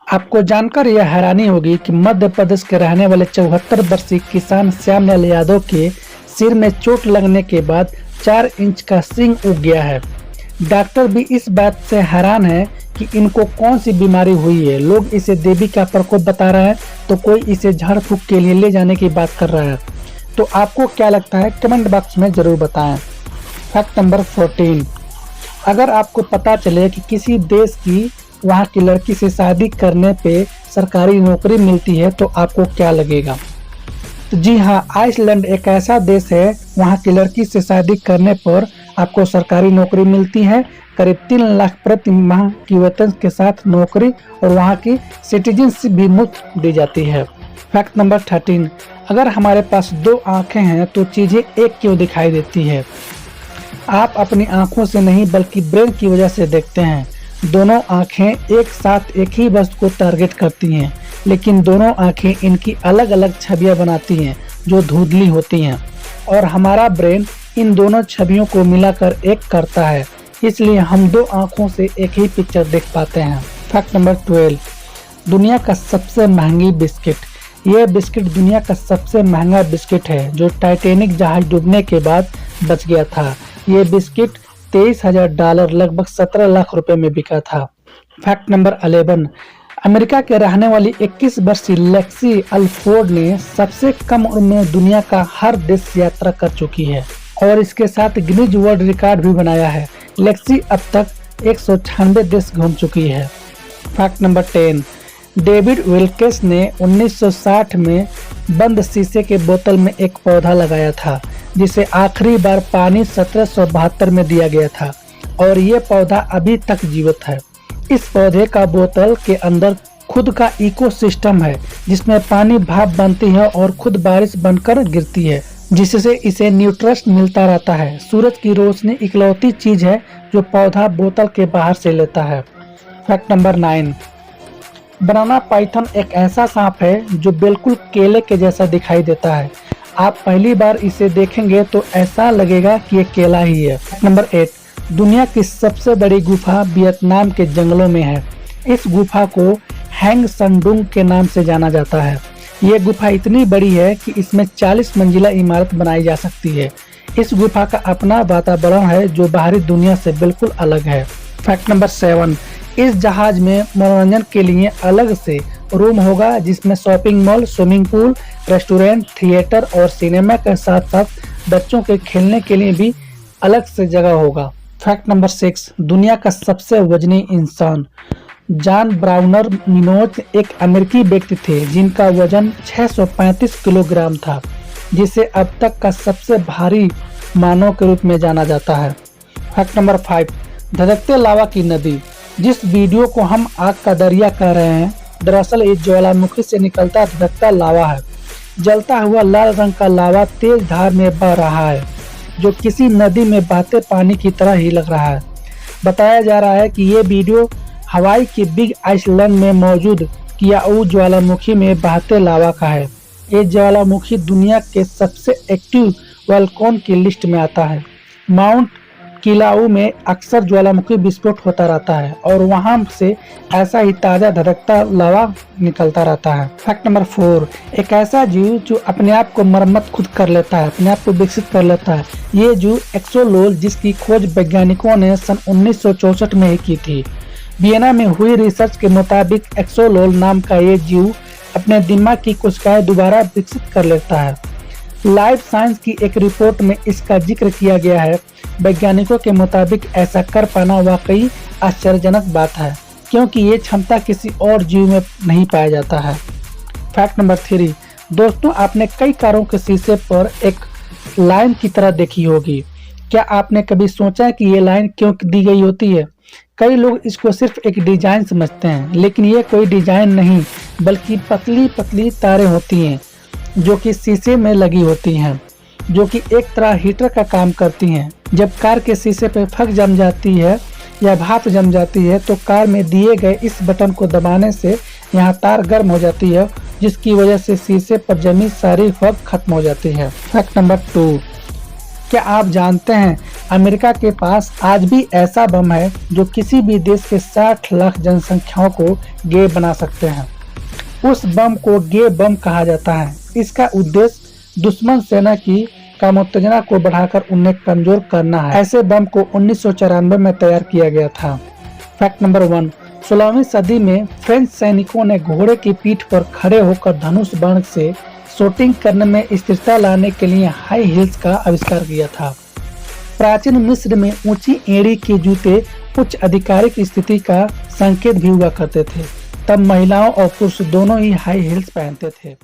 आपको जानकर यह हैरानी होगी कि मध्य प्रदेश के रहने वाले 74 वर्षीय किसान श्यामलाल यादव के सिर में चोट लगने के बाद 4 इंच का सींग उग गया है। डॉक्टर भी इस बात से हैरान है कि इनको कौन सी बीमारी हुई है। लोग इसे देवी का प्रकोप बता रहा है तो कोई इसे झाड़ फूक के लिए ले जाने की बात कर रहा है। तो आपको क्या लगता है, कमेंट बॉक्स में ज़रूर बताएं। फैक्ट नंबर 14, अगर आपको पता चले कि किसी देश की वहाँ की लड़की से शादी करने पे सरकारी नौकरी मिलती है तो आपको क्या लगेगा? तो जी हाँ, आइसलैंड एक ऐसा देश है, वहाँ की लड़की से शादी करने पर आपको सरकारी नौकरी मिलती है। करीब 3 लाख प्रति माह की वेतन के साथ नौकरी और वहाँ की सिटीजनशिप भी मुफ्त दी जाती है। फैक्ट नंबर 13, अगर हमारे पास 2 आँखें हैं तो चीज़ें एक क्यों दिखाई देती है? आप अपनी आँखों से नहीं बल्कि ब्रेन की वजह से देखते हैं। दोनों आँखें एक साथ एक ही वस्तु को टारगेट करती हैं, लेकिन दोनों आँखें इनकी अलग अलग छवियां बनाती हैं जो धुंधली होती हैं, और हमारा ब्रेन इन दोनों छवियों को मिलाकर एक करता है, इसलिए हम 2 आँखों से एक ही पिक्चर देख पाते हैं। फैक्ट नंबर 12, दुनिया का सबसे महंगी बिस्किट। यह बिस्किट दुनिया का सबसे महंगा बिस्किट है जो टाइटैनिक जहाज डूबने के बाद बच गया था। ये बिस्किट $23,000 लगभग 17 लाख रुपए में बिका था। फैक्ट नंबर 11, अमेरिका के रहने वाली 21 वर्षीय लेक्सी अल्फोर्ड ने सबसे कम उम्र में दुनिया का हर देश यात्रा कर चुकी है और इसके साथ गिनीज वर्ल्ड रिकॉर्ड भी बनाया है। लेक्सी अब तक 196 देश घूम चुकी है। फैक्ट नंबर 10, डेविड विल्केस ने 1960 में बंद शीशे के बोतल में एक पौधा लगाया था जिसे आखिरी बार पानी 1772 में दिया गया था, और ये पौधा अभी तक जीवित है। इस पौधे का बोतल के अंदर खुद का इकोसिस्टम है जिसमें पानी भाप बनती है और खुद बारिश बनकर गिरती है, जिससे इसे न्यूट्रिएंट्स मिलता रहता है। सूरज की रोशनी इकलौती चीज है जो पौधा बोतल के बाहर से लेता है। फैक्ट नंबर 9, बनाना पाइथन एक ऐसा सांप है जो बिल्कुल केले के जैसा दिखाई देता है। आप पहली बार इसे देखेंगे तो ऐसा लगेगा कि ये केला ही है। नंबर 8, दुनिया की सबसे बड़ी गुफा वियतनाम के जंगलों में है। इस गुफा को हैंग संडुंग के नाम से जाना जाता है। ये गुफा इतनी बड़ी है कि इसमें 40 मंजिला इमारत बनाई जा सकती है। इस गुफा का अपना वातावरण है जो बाहरी दुनिया से बिल्कुल अलग है। फैक्ट नंबर 7, इस जहाज में मनोरंजन के लिए अलग से रूम होगा जिसमें shopping mall, swimming pool, restaurant, theatre और सिनेमा के साथ साथ बच्चों के खेलने के लिए भी अलग से जगह होगा। फैक्ट नंबर 6, दुनिया का सबसे वजनी इंसान। जॉन ब्राउनर मिनोज एक अमेरिकी व्यक्ति थे जिनका वजन 635 किलोग्राम था, जिसे अब तक का सबसे भारी मानव के रूप में जाना जाता है। फैक्ट नंबर 5, धधकते लावा की नदी। जिस वीडियो को हम आग का दरिया कह रहे हैं, दरअसल इस ज्वालामुखी से निकलता धधकता लावा है। जलता हुआ लाल रंग का लावा तेज धार में बह रहा है जो किसी नदी में बहते पानी की तरह ही लग रहा है। बताया जा रहा है कि ये वीडियो हवाई के बिग आइसलैंड में मौजूद कियाऊ ज्वालामुखी में बहते लावा का है। ये ज्वालामुखी दुनिया के सबसे एक्टिव वोल्केनो की लिस्ट में आता है। माउंट किलाऊ में अक्सर ज्वालामुखी विस्फोट होता रहता है और वहां से ऐसा ही ताजा धधकता लावा निकलता रहता है। फैक्ट नंबर 4, एक ऐसा जीव जो अपने आप को मरम्मत खुद कर लेता है, अपने आप को विकसित कर लेता है। ये जीव एक्सोलोल, जिसकी खोज वैज्ञानिकों ने सन 1964 में ही की थी। वियना में हुई रिसर्च के मुताबिक एक्सोलोल नाम का ये जीव अपने दिमाग की कोशिकाएं दोबारा विकसित कर लेता है। लाइफ साइंस की एक रिपोर्ट में इसका जिक्र किया गया है। वैज्ञानिकों के मुताबिक ऐसा कर पाना वाकई आश्चर्यजनक बात है, क्योंकि ये क्षमता किसी और जीव में नहीं पाया जाता है। फैक्ट नंबर 3, दोस्तों, आपने कई कारों के शीशे पर एक लाइन की तरह देखी होगी। क्या आपने कभी सोचा कि ये लाइन क्यों दी गई होती है? कई लोग इसको सिर्फ एक डिजाइन समझते हैं, लेकिन ये कोई डिजाइन नहीं बल्कि पतली पतली तारें होती हैं जो कि शीशे में लगी होती हैं, जो कि एक तरह हीटर का काम करती हैं। जब कार के शीशे पर फक जम जाती है या भाप जम जाती है तो कार में दिए गए इस बटन को दबाने से यहाँ तार गर्म हो जाती है, जिसकी वजह से शीशे पर जमी सारी फक खत्म हो जाती है। फैक्ट नंबर 2, क्या आप जानते हैं अमेरिका के पास आज भी ऐसा बम है जो किसी भी देश के 60 लाख जनसंख्याओं को गे बना सकते हैं। उस बम को गे बम कहा जाता है। इसका उद्देश्य दुश्मन सेना की कामोत्तेजना को बढ़ाकर उन्हें कमजोर करना है। ऐसे बम को 1994 में तैयार किया गया था। फैक्ट नंबर 1, 16वीं सदी में फ्रेंच सैनिकों ने घोड़े की पीठ पर खड़े होकर धनुष बाण से शूटिंग करने में स्थिरता लाने के लिए हाई हील्स का आविष्कार किया था। प्राचीन मिस्र में ऊंची एड़ी के जूते उच्च आधिकारिक स्थिति का संकेत भी हुआ करते थे। तब महिलाओं और पुरुष दोनों ही हाई हील्स पहनते थे।